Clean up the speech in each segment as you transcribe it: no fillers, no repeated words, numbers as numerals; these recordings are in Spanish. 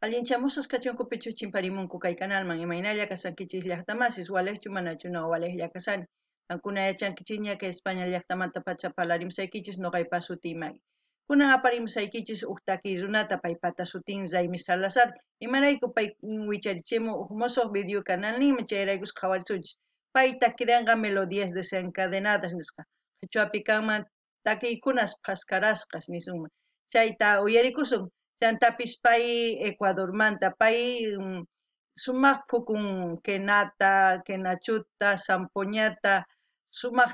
Allinchamusas kachunkupichu chimparimunku kay kanalman imaynalla kasankichis llaqtamasis walejchu manachu no walejlla kasani. Kankuna yachankichiña que España llaqtamanta pacha parlarimsaykichis noqaypas sutiymari. Kunan aparimsaykichis uhtaki runata paypata sutin Jaime Salazar. Imarayku pay wicharichimu musuq video canal nima chayraykus qhawaricunchis. Pay takiranqa melodías desencadenadas nisqa. Qhichwapi kanman takiykunas phaskarasqas nisunman. Chayta uyarikusun. Chantapis pay Ecuador manta pay sumaq pukun kenata, kenachuta, sampoñata, sumaq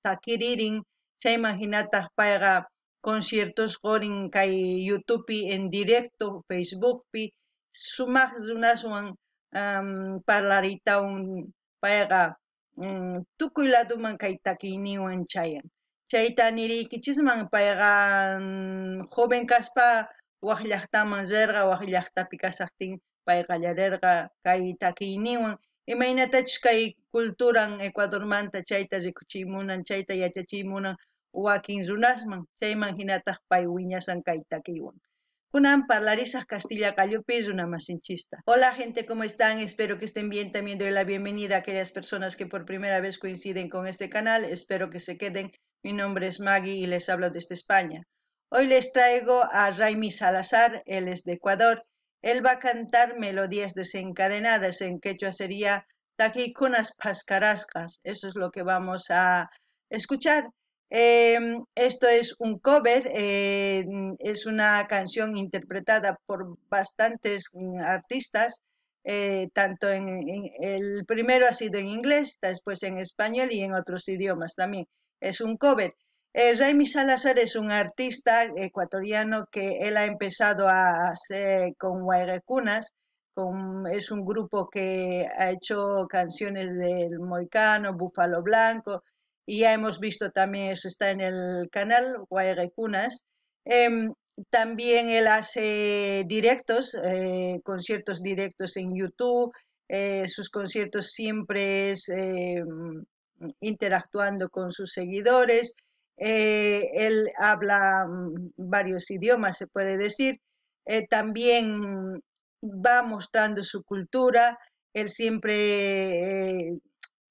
takiririn chayman hinataq payqa conciertos qorin kay YouTubepi en directo, Facebookpi sumaq runaswan parlaritawan payqa tukuy ladoman kay takiyninwan chayan. Chayta niriykichisman payqa joven kaspa waq llaqtaman rirqa waq llaqtapi kasaqtin payqa qallarirqa kay takiyninwan imaynatachus kay culturan Ecuadormanta chayta rikuchiymunan chayta yachachiymunan wakin runasman chayman hinataq pay wiñasan kay takiywan. Kunan parlarisaq Castilla Callupi runamasinchista. Hola gente, ¿cómo están? Espero que estén bien. También doy la bienvenida a aquellas personas que por primera vez coinciden con este canal. Espero que se queden. Mi nombre es Maggie y les hablo desde España. Hoy les traigo a Jaime Salazar, él es de Ecuador. Él va a cantar melodías desencadenadas, en quechua sería Takikunas Pascarascas. Eso es lo que vamos a escuchar. Esto es un cover, es una canción interpretada por bastantes artistas, tanto el primero ha sido en inglés, después en español y en otros idiomas también. Es un cover. Jaime Salazar es un artista ecuatoriano que él ha empezado a hacer con Guayrecunas, es un grupo que ha hecho canciones del Moicano, Búfalo Blanco, y ya hemos visto también, eso está en el canal Guayrecunas. También él hace directos, conciertos directos en YouTube, sus conciertos siempre es interactuando con sus seguidores. Él habla varios idiomas, se puede decir. También va mostrando su cultura. Él siempre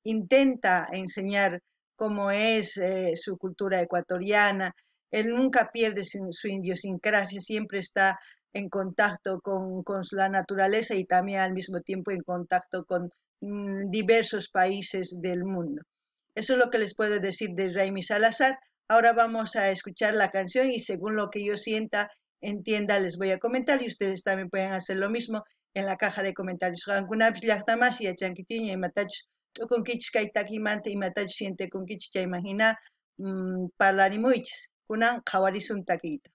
intenta enseñar cómo es su cultura ecuatoriana. Él nunca pierde su idiosincrasia, siempre está en contacto con la naturaleza y también al mismo tiempo en contacto con diversos países del mundo. Eso es lo que les puedo decir de Jaime Salazar. Ahora vamos a escuchar la canción y según lo que yo sienta, entienda, les voy a comentar y ustedes también pueden hacer lo mismo en la caja de comentarios. Tukunkichis kay takimanta imatachus siente kunkichis chaymahina parlarimuychis kunan qhawarisun takiyta.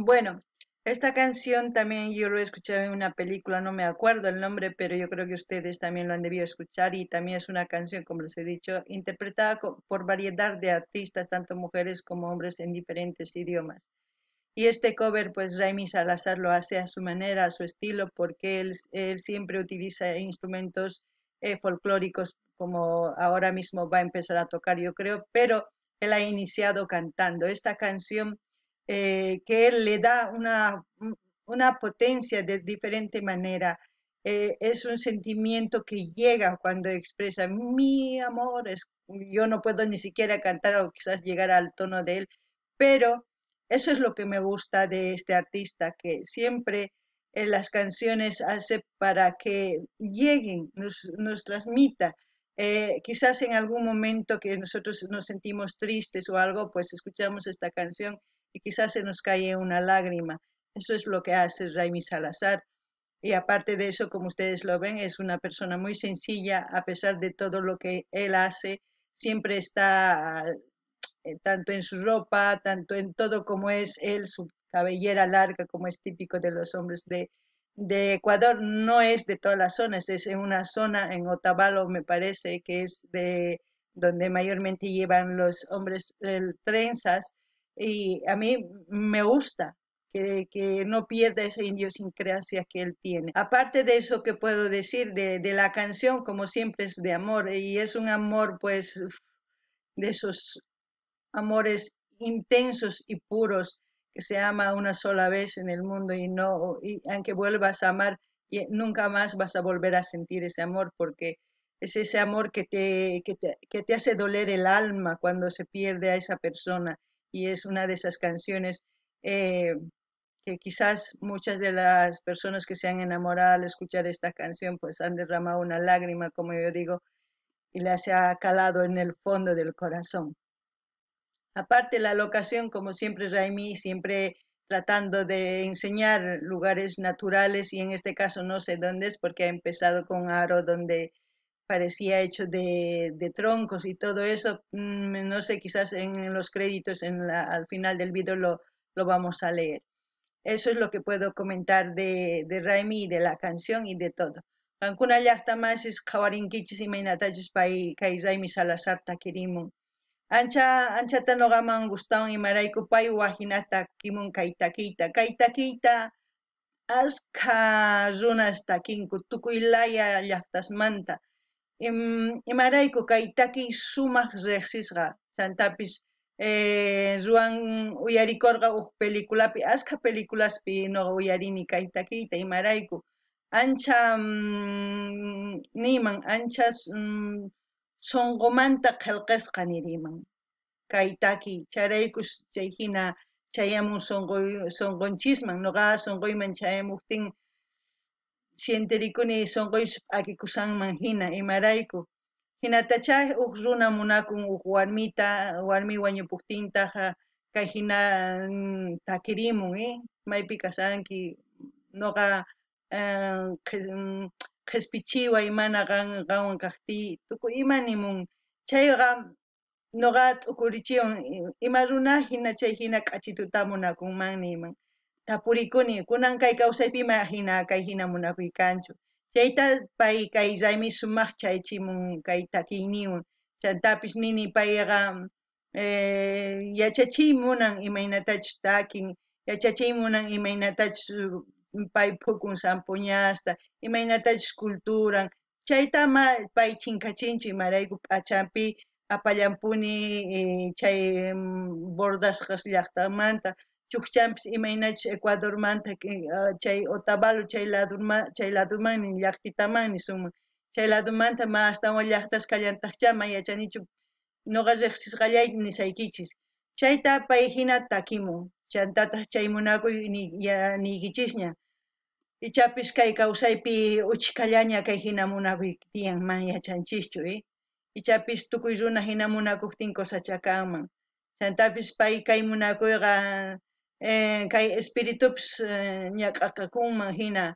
Bueno, esta canción también yo lo he escuchado en una película, no me acuerdo el nombre, pero yo creo que ustedes también lo han debido escuchar y también es una canción, como les he dicho, interpretada por variedad de artistas, tanto mujeres como hombres en diferentes idiomas. Y este cover, pues Raimi Salazar lo hace a su manera, a su estilo, porque él siempre utiliza instrumentos folclóricos, como ahora mismo va a empezar a tocar, yo creo, pero él ha iniciado cantando. Esta canción que él le da una potencia de diferente manera. Es un sentimiento que llega cuando expresa mi amor. Yo no puedo ni siquiera cantar o quizás llegar al tono de él, pero eso es lo que me gusta de este artista, que siempre en las canciones hace para que lleguen, nos transmita. Quizás en algún momento que nosotros nos sentimos tristes o algo, pues escuchamos esta canción y quizás se nos cae una lágrima. Eso es lo que hace Raimi Salazar. Y aparte de eso, como ustedes lo ven, es una persona muy sencilla, a pesar de todo lo que él hace, siempre está tanto en su ropa, tanto en todo como es él, su cabellera larga, como es típico de los hombres de Ecuador, no es de todas las zonas, es en una zona, en Otavalo me parece, que es de donde mayormente llevan los hombres trenzas, y a mí me gusta. Que no pierda esa idiosincrasia que él tiene. Aparte de eso, ¿qué puedo decir de la canción? Como siempre es de amor, y es un amor pues de esos amores intensos y puros que se ama una sola vez en el mundo y no, y aunque vuelvas a amar, y nunca más vas a volver a sentir ese amor porque es ese amor que te hace doler el alma cuando se pierde a esa persona y es una de esas canciones eh, que quizás muchas de las personas que se han enamorado al escuchar esta canción pues han derramado una lágrima, como yo digo, y las ha calado en el fondo del corazón. Aparte la locación, como siempre Raimi, siempre tratando de enseñar lugares naturales y en este caso no sé dónde es porque ha empezado con Aro donde parecía hecho de troncos y todo eso, no sé, quizás en los créditos al final del video lo vamos a leer. Eso es lo que puedo comentar de Raimi y de la canción y de todo. Kankuna llaqta más es kawarinkichis y mainatachis kai Raimi Salazar takirimun. Anchata noqaman gustawan imarayku pay wahinata kimun kay takiyta. Kay takiyta askha runas takinku tukuy laya llaqtasmanta. Imarayku kay takiy sumaq riqsisqa chantapis ruan uyarikorqa huk peliculapi askha peliculaspi noqa uyarini kay takiyta imarayku ancha niman ancha sonqomanta qillqisqa niriman kaytaki charaykush chay hina chayamun sonqonchisman noqa sonqoyman chayamuptin sientirikuni sonqoysh p'akikusanman hina imarayku hinatachay huk runa munakun huk warmi wañupuktintaqa kay hina takirimun maypi kasanki noqa qhispichiway mana qanwan kaqti tukuy imanimun chayqa noqa t'ukurichiwan ima runa hina chay hina k'achituta munakunmanmi iman tapurikuni kunan kay kawsaypima hina kay hina munakuy kanchu chayta pay kay Raimi sumaq chaychimun kay takiyniwan chantapis nini payqa yachachiymunan imaynatachus takin yachachiymunan imaynatachus pay phukun sampuñasta imaynatachus culturan chayta ama pay chinkachinchu imarayku p'achanpi apallampuni chay bordasqas llaqtamanta chukchanpis imaynachus Ecuadormanta chay Otavalo chay ladomanmi llaqtitamanmi sumaq chay ladomanta ma astawan llaqtasqa llantaqchama yachanichu noqa riqsisqallayta nisaykichis chayta pay hina takimun chantataq chay munakuy niykichisña ichapis kay kawsaypi uchikallaña kay hina munakuy tiyan man yachanchischu ichapis tukuy runa hina munakuptin cosachakanman chantapis pay kay munakuyqa kay espiritupis ñak'akakunman hina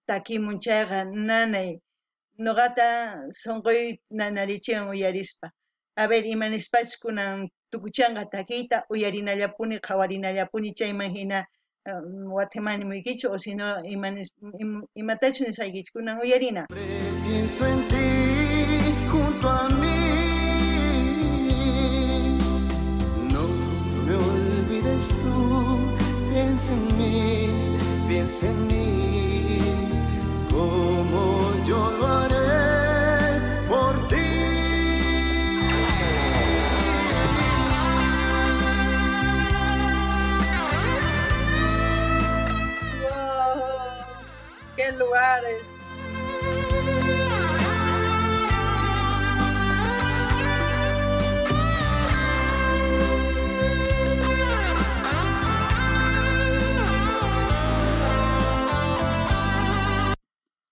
takimun chayqa nanay noqata sonqoy nanarichiwan uyarispa a ver imanispachus kunan tukuchanqa takiyta uyarinallapuni qhawarinallapuni chayman hina Guatemala Muikichu, o si no, Imatachu ni Saikichkunan Uyarina. Pienso en ti junto a mí. No me olvides tú, piensa en mí, como yo lo haré por ti. ¡Qué lugares!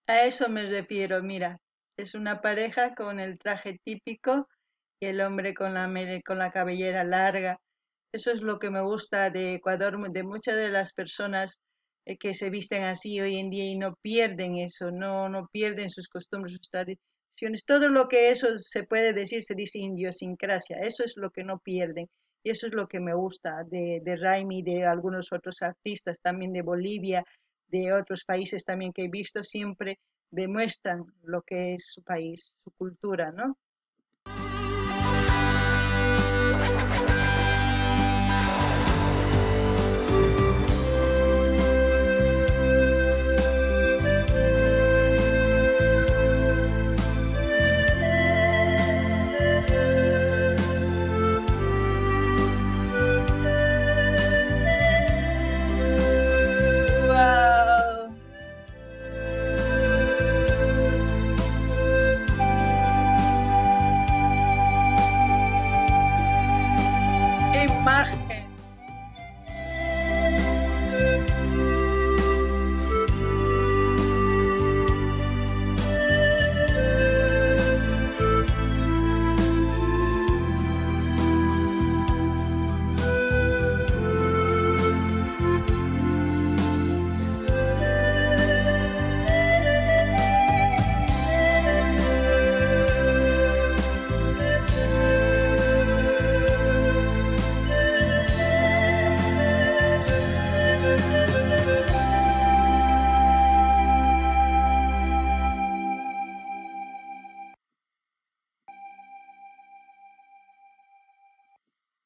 A eso me refiero, mira, es una pareja con el traje típico y el hombre con la cabellera larga. Eso es lo que me gusta de Ecuador, de muchas de las personas que se visten así hoy en día y no pierden eso, no pierden sus costumbres, sus tradiciones. Todo lo que eso se puede decir, se dice idiosincrasia. Eso es lo que no pierden. Y eso es lo que me gusta de Raimi, de algunos otros artistas, también de Bolivia, de otros países también que he visto, siempre demuestran lo que es su país, su cultura, ¿no? ¡Qué imagen!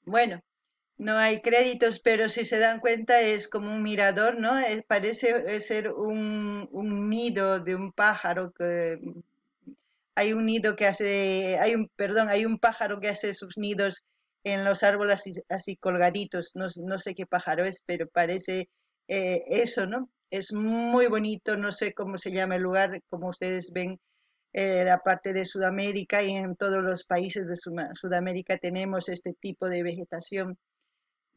Bueno, no hay créditos, pero si se dan cuenta es como un mirador, ¿no? Parece ser un nido de un pájaro que hay un nido que hace, perdón, hay un pájaro que hace sus nidos en los árboles así colgaditos. No sé qué pájaro es, pero parece eso, ¿no? Es muy bonito, no sé cómo se llama el lugar, como ustedes ven, la parte de Sudamérica y en todos los países de Sudamérica tenemos este tipo de vegetación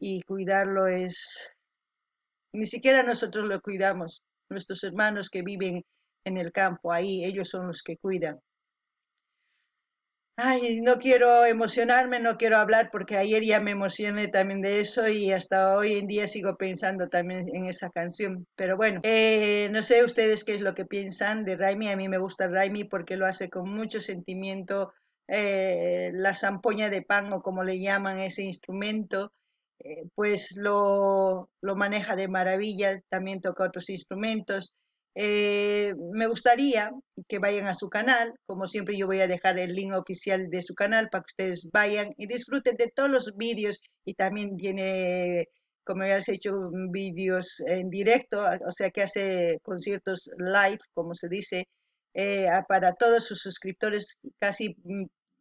y cuidarlo ni siquiera nosotros lo cuidamos, nuestros hermanos que viven en el campo, ahí ellos son los que cuidan. Ay, no quiero emocionarme, no quiero hablar porque ayer ya me emocioné también de eso y hasta hoy en día sigo pensando también en esa canción. Pero bueno, no sé ustedes qué es lo que piensan de Raimi. A mí me gusta Raimi porque lo hace con mucho sentimiento. La zampoña de pan o como le llaman ese instrumento, pues lo maneja de maravilla. También toca otros instrumentos. Me gustaría que vayan a su canal, como siempre yo voy a dejar el link oficial de su canal para que ustedes vayan y disfruten de todos los vídeos y también tiene, como ya les he hecho, vídeos en directo, o sea que hace conciertos live, como se dice, para todos sus suscriptores, casi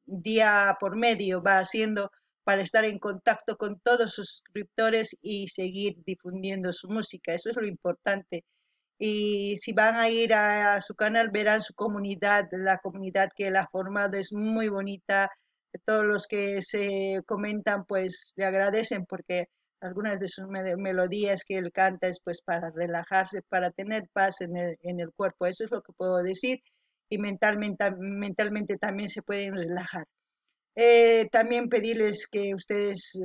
día por medio va haciendo para estar en contacto con todos sus suscriptores y seguir difundiendo su música. Eso es lo importante. Y si van a ir a su canal verán su comunidad, la comunidad que él ha formado es muy bonita. Todos los que se comentan pues le agradecen porque algunas de sus melodías que él canta es pues para relajarse, para tener paz en el cuerpo. Eso es lo que puedo decir y mentalmente también se pueden relajar. También pedirles que ustedes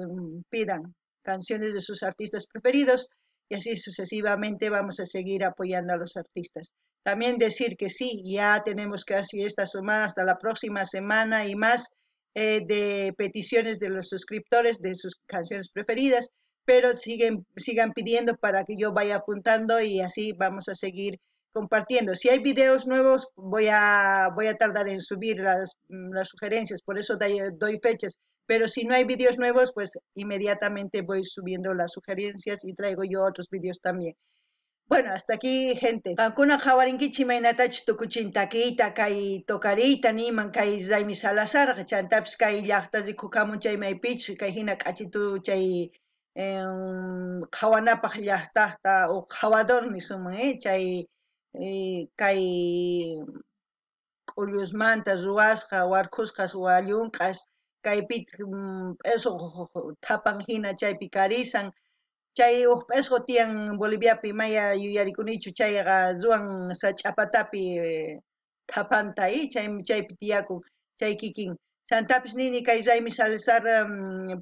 pidan canciones de sus artistas preferidos y así sucesivamente vamos a seguir apoyando a los artistas. También decir que sí, ya tenemos casi esta semana, hasta la próxima semana y más de peticiones de los suscriptores de sus canciones preferidas. pero sigan pidiendo para que yo vaya apuntando y así vamos a seguir compartiendo. Si hay videos nuevos, voy a tardar en subir las sugerencias, por eso doy fechas. Pero si no hay videos nuevos, pues inmediatamente voy subiendo las sugerencias y traigo yo otros videos también. Bueno, hasta aquí, gente. Kankuna jawarinkichi mainatach tukuchin takita kay tokarita niman kay Jaime Salazar, chantapis kay llaqtazi kukamun chay maypich kay hina k'achitu chay qhawanapaq llaqtaqta o qhawador nisumun, chay kay q'ullusmanta ruwasqa warkhusqas wallunq'as kaypit p'isuq thapan hina chaypi karisan. Chay p'isqu tiyan Boliviapi maya yuyarikunichu chayqa ruwan sach'apatapi thapanta chaypi tiyakun chay kikin. Chantapis nini kay Jaime Salazar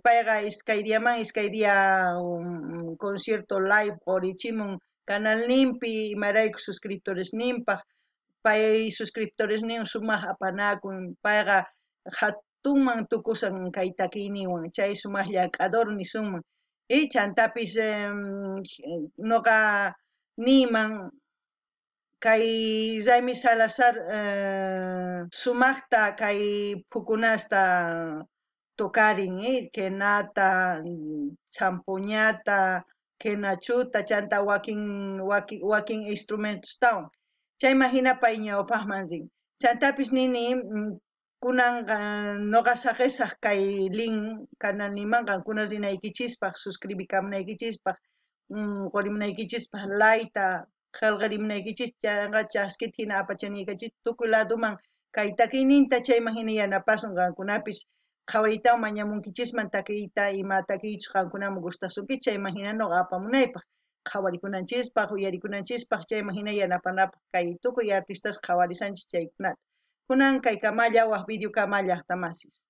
payqa iskay dia concierto live purichimun canal nimpi imarayku suscriptores nimpaq pay suscriptores nin sumaq apanakun payqa hatunman tukusan kay takiyniwan chay sumaq llak'ador nisunman. Chantapis noqa niman kay Jaime Salazar sumaqta kay phukunasta tokarin, kenata, champuñata, kenachuta, chanta wakin instrumentos chayman hina pay ñawpaqman rin. Chantapis nini kunan noqa saqisaq kay link canal nimanqa kunan rinaykichispaq suscribikamunaykichispaq qurimunaykichispaq layta qillqarimunaykichis chayqa chaskita hina apachanikachis tukuy ladoman kay takiyninta chayman hina yanapasun qankunapis qhawariytawan mañamunkichisman takiyta ima takiychus qankunaman gustasunki chayman hina noqa apamunaypaq qhawarikunanchispak uyarikunanchispak chayman hina yanapanapaq kay tukuy artistas qhawarisanchis chaykunata kunan kay kamalla waq video kamalla tamasis.